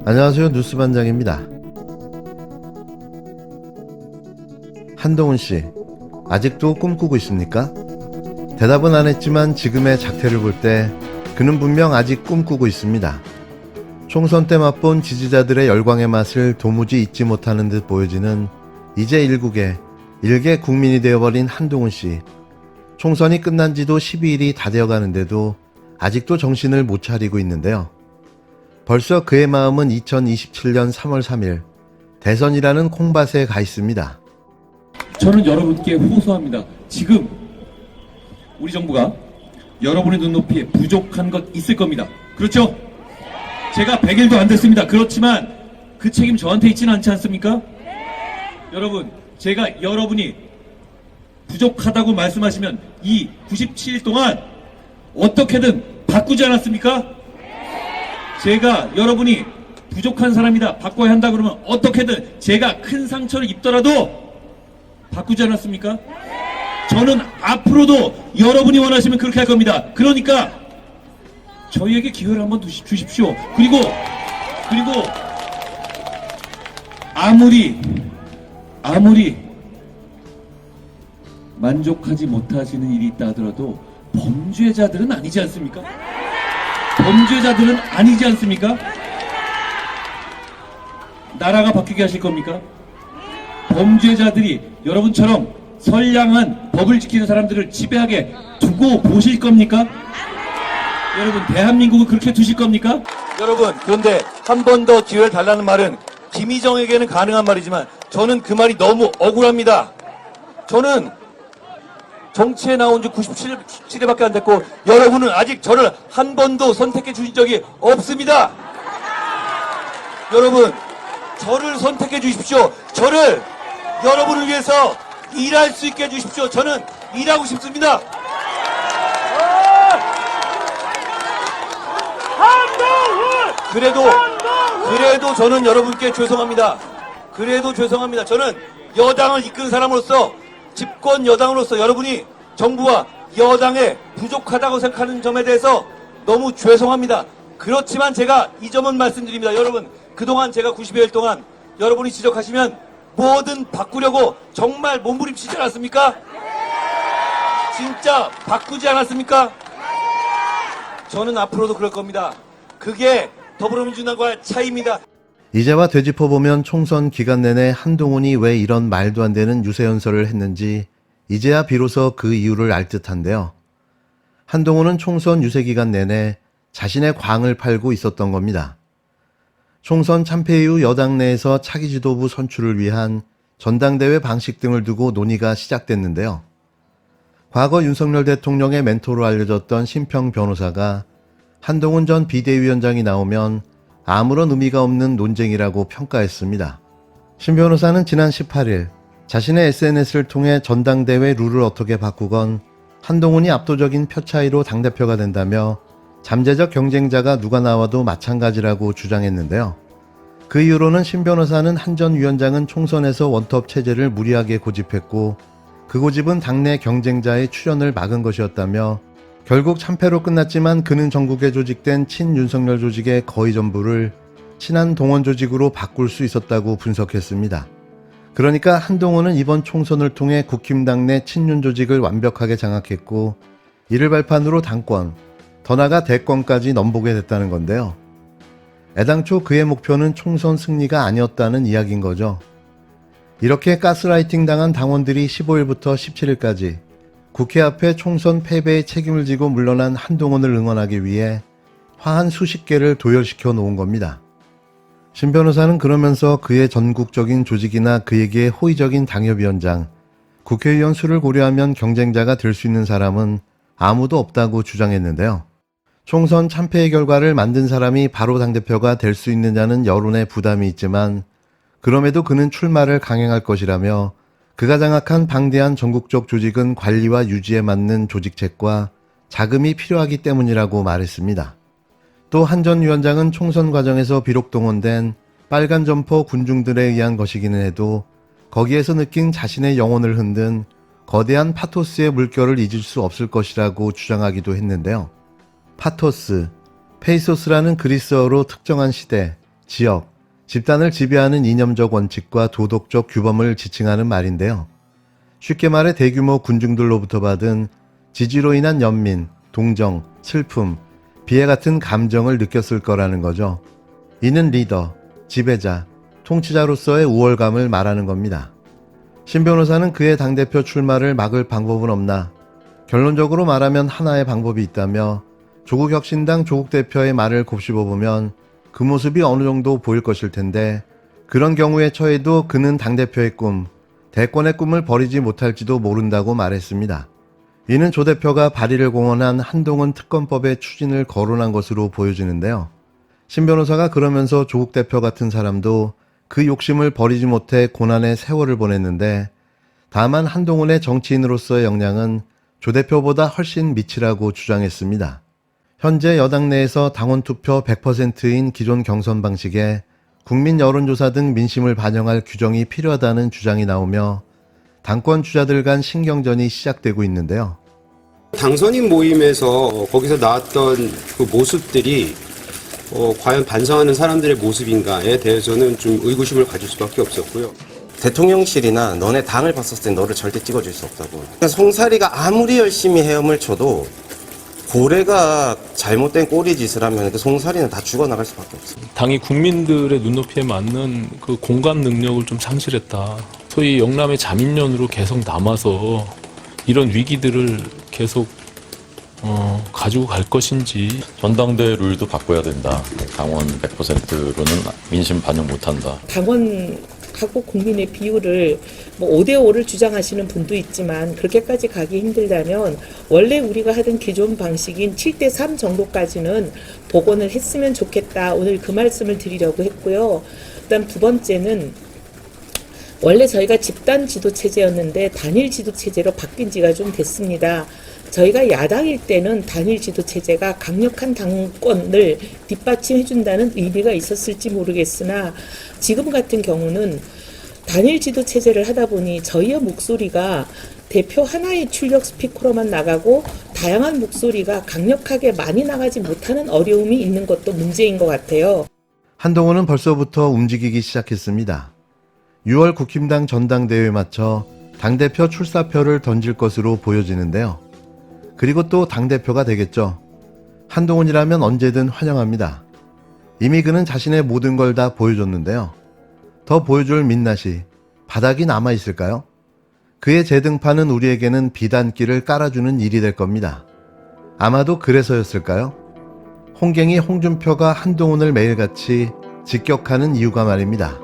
안녕하세요. 뉴스반장입니다. 한동훈 씨, 아직도 꿈꾸고 있습니까? 대답은 안 했지만 지금의 작태를 볼 때 그는 분명 아직 꿈꾸고 있습니다. 총선 때 맛본 지지자들의 열광의 맛을 도무지 잊지 못하는 듯 보여지는 이제 일개 국민이 되어버린 한동훈 씨. 총선이 끝난 지도 12일이 다 되어가는데도 아직도 정신을 못 차리고 있는데요. 벌써 그의 마음은 2027년 3월 3일 대선이라는 콩밭에 가 있습니다. 저는 여러분께 호소합니다. 지금 우리 정부가 여러분의 눈높이에 부족한 것 있을 겁니다. 그렇죠? 제가 100일도 안 됐습니다. 그렇지만 그 책임 저한테 있지는 않지 않습니까? 여러분, 제가 여러분이 부족하다고 말씀하시면 이 97일 동안 어떻게든 바꾸지 않았습니까? 제가 여러분이 부족한 사람이다, 바꿔야 한다 그러면 어떻게든 제가 큰 상처를 입더라도 바꾸지 않았습니까? 저는 앞으로도 여러분이 원하시면 그렇게 할 겁니다. 그러니까 저희에게 기회를 한번 주십시오. 그리고 아무리 만족하지 못하시는 일이 있다 하더라도 범죄자들은 아니지 않습니까? 범죄자들은 아니지 않습니까? 나라가 바뀌게 하실 겁니까? 범죄자들이 여러분처럼 선량한 법을 지키는 사람들을 지배하게 두고 보실 겁니까? 여러분, 대한민국을 그렇게 두실 겁니까? 여러분, 그런데 한 번 더 기회를 달라는 말은 김희정에게는 가능한 말이지만 저는 그 말이 너무 억울합니다. 저는 정치에 나온 지 97일밖에 안 됐고 여러분은 아직 저를 한 번도 선택해 주신 적이 없습니다. 여러분, 저를 선택해 주십시오. 저를 여러분을 위해서 일할 수 있게 해주십시오. 저는 일하고 싶습니다. 그래도 저는 여러분께 죄송합니다. 저는 여당을 이끄는 사람으로서, 집권 여당으로서 여러분이 정부와 여당에 부족하다고 생각하는 점에 대해서 너무 죄송합니다. 그렇지만 제가 이 점은 말씀드립니다. 여러분, 그동안 제가 90여일 동안 여러분이 지적하시면 뭐든 바꾸려고 정말 몸부림치지 않았습니까? 진짜 바꾸지 않았습니까? 저는 앞으로도 그럴 겁니다. 그게 더불어민주당과의 차이입니다. 이제와 되짚어보면 총선 기간 내내 한동훈이 왜 이런 말도 안 되는 유세연설을 했는지 이제야 비로소 그 이유를 알 듯한데요. 한동훈은 총선 유세 기간 내내 자신의 광을 팔고 있었던 겁니다. 총선 참패 이후 여당 내에서 차기 지도부 선출을 위한 전당대회 방식 등을 두고 논의가 시작됐는데요. 과거 윤석열 대통령의 멘토로 알려졌던 심평 변호사가 한동훈 전 비대위원장이 나오면 아무런 의미가 없는 논쟁이라고 평가했습니다. 심 변호사는 지난 18일 자신의 SNS를 통해 전당대회 룰을 어떻게 바꾸건 한동훈이 압도적인 표 차이로 당대표가 된다며 잠재적 경쟁자가 누가 나와도 마찬가지라고 주장했는데요. 그 이후로는 심 변호사는 한 전 위원장은 총선에서 원톱 체제를 무리하게 고집했고 그 고집은 당내 경쟁자의 출현을 막은 것이었다며 결국 참패로 끝났지만 그는 전국에 조직된 친윤석열 조직의 거의 전부를 친한 동원 조직으로 바꿀 수 있었다고 분석했습니다. 그러니까 한동훈은 이번 총선을 통해 국힘당 내 친윤 조직을 완벽하게 장악했고 이를 발판으로 당권, 더 나아가 대권까지 넘보게 됐다는 건데요. 애당초 그의 목표는 총선 승리가 아니었다는 이야기인 거죠. 이렇게 가스라이팅 당한 당원들이 15일부터 17일까지 국회 앞에 총선 패배의 책임을 지고 물러난 한동훈을 응원하기 위해 화한 수십 개를 도열시켜 놓은 겁니다. 심 변호사는 그러면서 그의 전국적인 조직이나 그에게 호의적인 당협위원장, 국회의원 수를 고려하면 경쟁자가 될 수 있는 사람은 아무도 없다고 주장했는데요. 총선 참패의 결과를 만든 사람이 바로 당대표가 될 수 있느냐는 여론의 부담이 있지만 그럼에도 그는 출마를 강행할 것이라며 그가 장악한 방대한 전국적 조직은 관리와 유지에 맞는 조직책과 자금이 필요하기 때문이라고 말했습니다. 또 한 전 위원장은 총선 과정에서 비록 동원된 빨간 점퍼 군중들에 의한 것이기는 해도 거기에서 느낀 자신의 영혼을 흔든 거대한 파토스의 물결을 잊을 수 없을 것이라고 주장하기도 했는데요. 파토스, 페이소스라는 그리스어로 특정한 시대, 지역, 집단을 지배하는 이념적 원칙과 도덕적 규범을 지칭하는 말인데요. 쉽게 말해 대규모 군중들로부터 받은 지지로 인한 연민, 동정, 슬픔, 비애 같은 감정을 느꼈을 거라는 거죠. 이는 리더, 지배자, 통치자로서의 우월감을 말하는 겁니다. 신 변호사는 그의 당대표 출마를 막을 방법은 없나, 결론적으로 말하면 하나의 방법이 있다며 조국혁신당 조국 대표의 말을 곱씹어보면 그 모습이 어느 정도 보일 것일 텐데, 그런 경우에 처해도 그는 당대표의 꿈, 대권의 꿈을 버리지 못할지도 모른다고 말했습니다. 이는 조 대표가 발의를 공언한 한동훈 특검법의 추진을 거론한 것으로 보여지는데요. 신 변호사가 그러면서 조국 대표 같은 사람도 그 욕심을 버리지 못해 고난의 세월을 보냈는데, 다만 한동훈의 정치인으로서의 역량은 조 대표보다 훨씬 미치라고 주장했습니다. 현재 여당 내에서 당원 투표 100%인 기존 경선 방식에 국민 여론조사 등 민심을 반영할 규정이 필요하다는 주장이 나오며 당권 주자들 간 신경전이 시작되고 있는데요. 당선인 모임에서 거기서 나왔던 그 모습들이 과연 반성하는 사람들의 모습인가에 대해서는 좀 의구심을 가질 수밖에 없었고요. 대통령실이나 너네 당을 봤었을 땐 너를 절대 찍어줄 수 없다고. 그러니까 송사리가 아무리 열심히 헤엄을 쳐도 고래가 잘못된 꼬리짓을 하면 그 송사리는 다 죽어나갈 수밖에 없어요. 당이 국민들의 눈높이에 맞는 그 공감 능력을 좀 상실했다. 소위 영남의 자민련으로 계속 남아서 이런 위기들을 계속 가지고 갈 것인지. 전당대 룰도 바꿔야 된다. 당원 100%로는 민심 반영 못한다. 당원하고 국민의 비율을 5대5를 주장하시는 분도 있지만 그렇게까지 가기 힘들다면 원래 우리가 하던 기존 방식인 7대3 정도까지는 복원을 했으면 좋겠다. 오늘 그 말씀을 드리려고 했고요. 그다음 두 번째는 원래 저희가 집단 지도 체제였는데 단일 지도 체제로 바뀐 지가 좀 됐습니다. 저희가 야당일 때는 단일 지도 체제가 강력한 당권을 뒷받침해준다는 의미가 있었을지 모르겠으나 지금 같은 경우는 단일 지도 체제를 하다 보니 저희의 목소리가 대표 하나의 출력 스피커로만 나가고 다양한 목소리가 강력하게 많이 나가지 못하는 어려움이 있는 것도 문제인 것 같아요. 한동훈은 벌써부터 움직이기 시작했습니다. 6월 국힘당 전당대회에 맞춰 당대표 출사표를 던질 것으로 보여지는데요. 그리고 또 당대표가 되겠죠. 한동훈이라면 언제든 환영합니다. 이미 그는 자신의 모든 걸 다 보여줬는데요. 더 보여줄 민낯이 바닥이 남아있을까요? 그의 재등판은 우리에게는 비단길을 깔아주는 일이 될 겁니다. 아마도 그래서였을까요? 홍갱이 홍준표가 한동훈을 매일같이 직격하는 이유가 말입니다.